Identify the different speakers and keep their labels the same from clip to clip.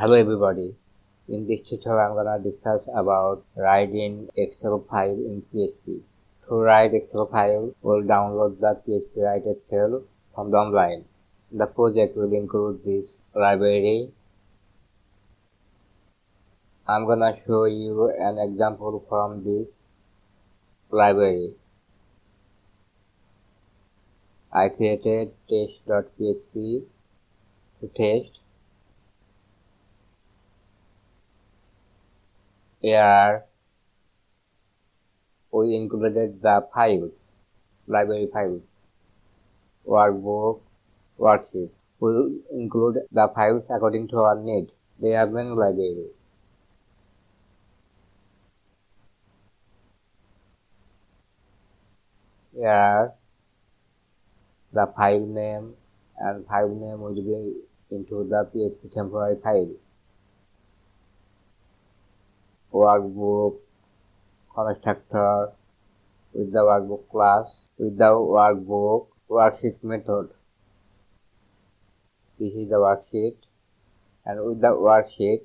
Speaker 1: Hello everybody. In this tutorial I'm gonna discuss about writing Excel file in PHP. To write Excel file, we'll download the PHP Write Excel from the online. The project will include this library. I'm gonna show you an example from this library. I created test.php to test. Here we included the files, library files, workbook, worksheet. We will include the files according to our need. They are main library. Here the file name and file name will be into the PHP temporary file. Workbook, constructor with the workbook class, with the workbook worksheet method. This is the worksheet, and with the worksheet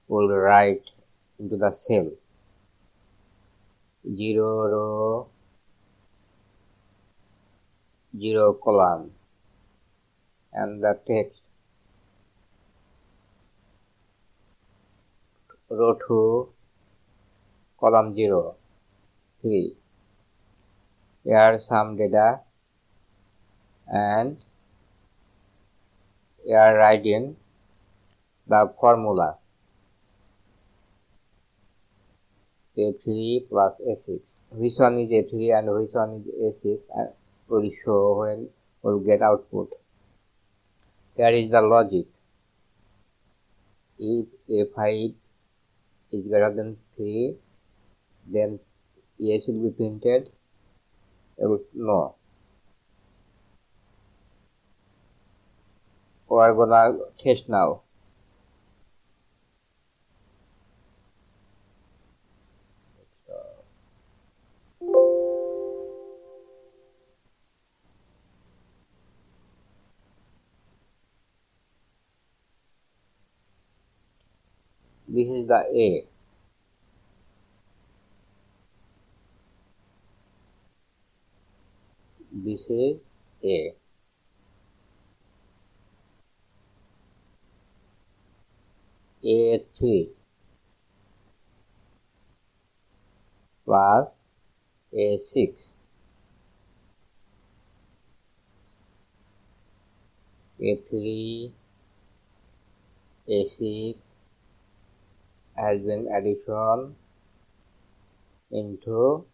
Speaker 1: we'll write into the cell 0 row 0 column and the text row 2 column 0 3. Here some data and here writing the formula A3 plus A6. Which one is A3 and which one is A6 will show when we'll get output. Here is the logic. If A5 is greater than 3, then A should be printed, else no. We are gonna test now. This is the A. This is A. A3 plus A6. A3, A6 has been addition into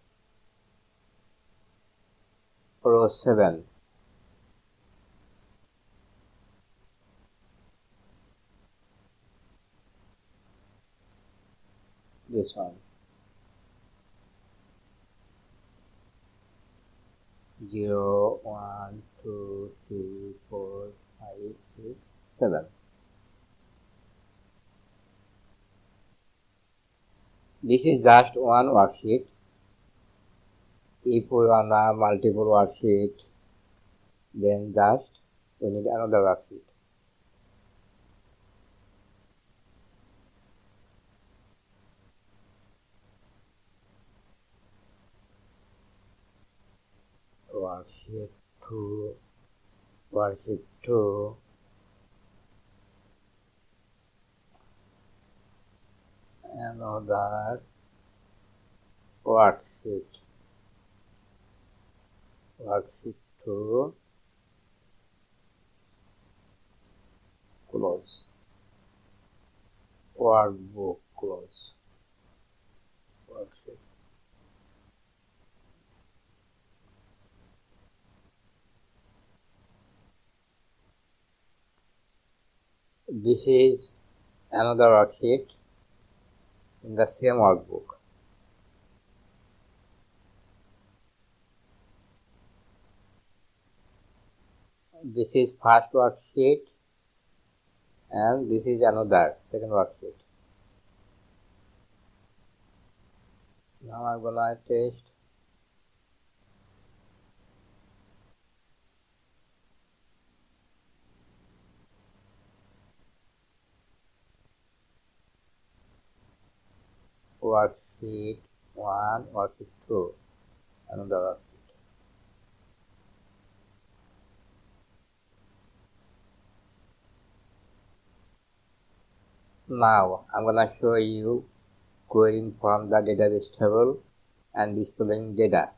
Speaker 1: row 7. This one 0 1 2 3 4 5 6 7. This is just one worksheet. If we want a multiple worksheet, then just we need another worksheet. Worksheet 2, worksheet 2, another worksheet, worksheet 2, close, workbook close, worksheet. This is another worksheet in the same workbook. This is first worksheet and this is another second worksheet. Now I'm gonna test. worksheet 1, worksheet 2, another worksheet. Now I'm gonna show you querying from the database table and displaying data.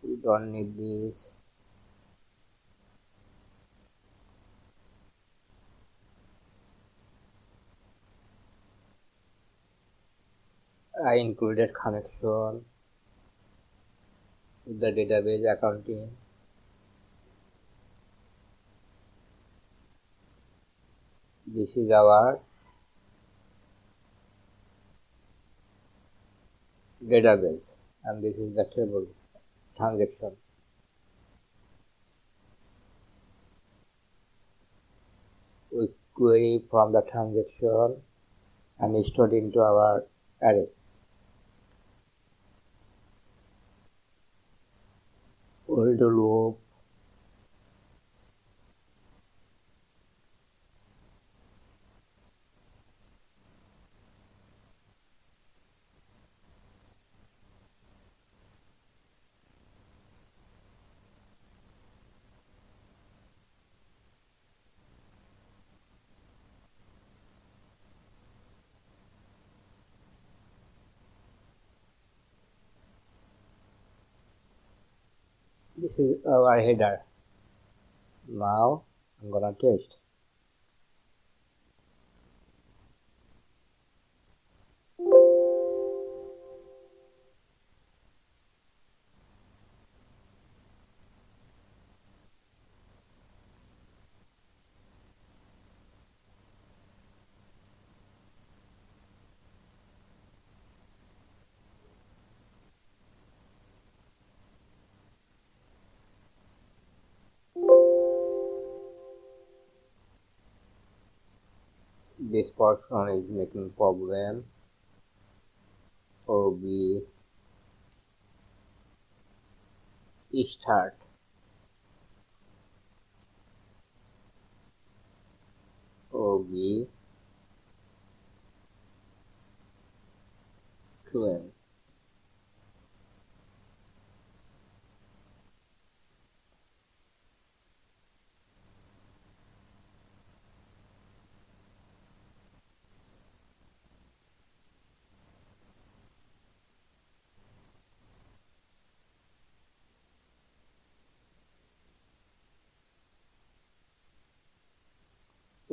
Speaker 1: We don't need this. I included connection with the database accounting. This is our database and this is the table transaction. We query from the transaction and store into our array. We'll do loop. This is our header. Now I'm gonna test. This portion is making problem. OB start. OB claim.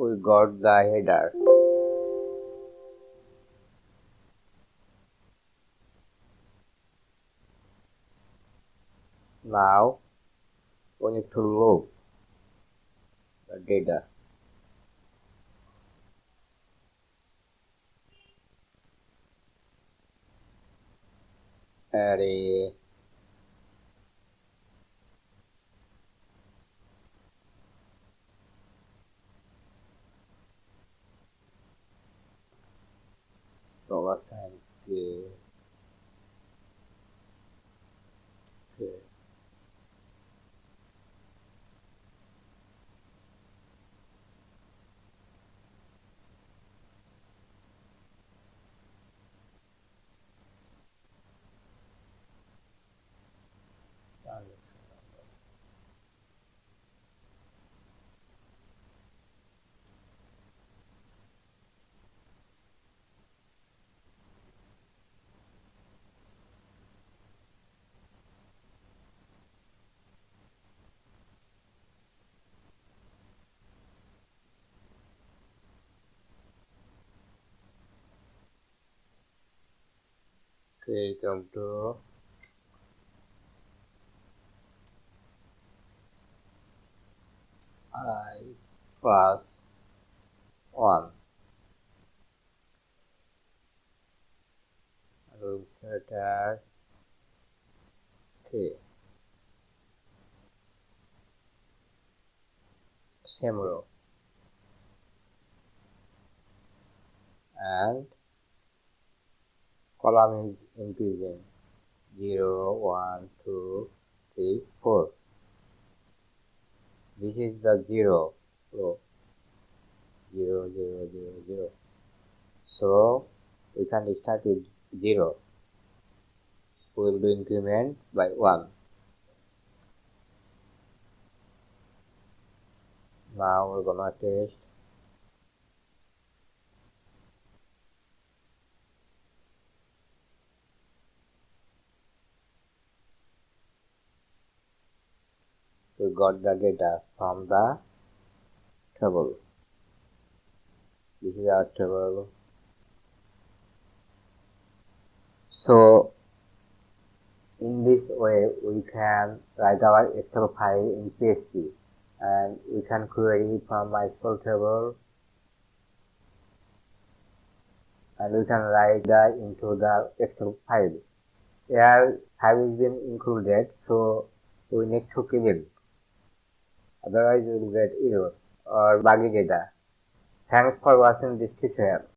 Speaker 1: We got the header. Now we need to load the data. Array $sign K. Okay, come to I plus 1. I will set as K. Same row. And column is increasing 0, 1, 2, 3, 4. This is the 0 row. 0, 0, 0, 0. So we can start with 0. We will do increment by 1. Now we're gonna test. We got the data from the table. This is our table. So in this way we can write our Excel file in PHP, and we can query from MySQL table, and we can write that into the Excel file. Here have been included, so we need to kill it. Otherwise we will get error or buggy data. Thanks for watching this tutorial.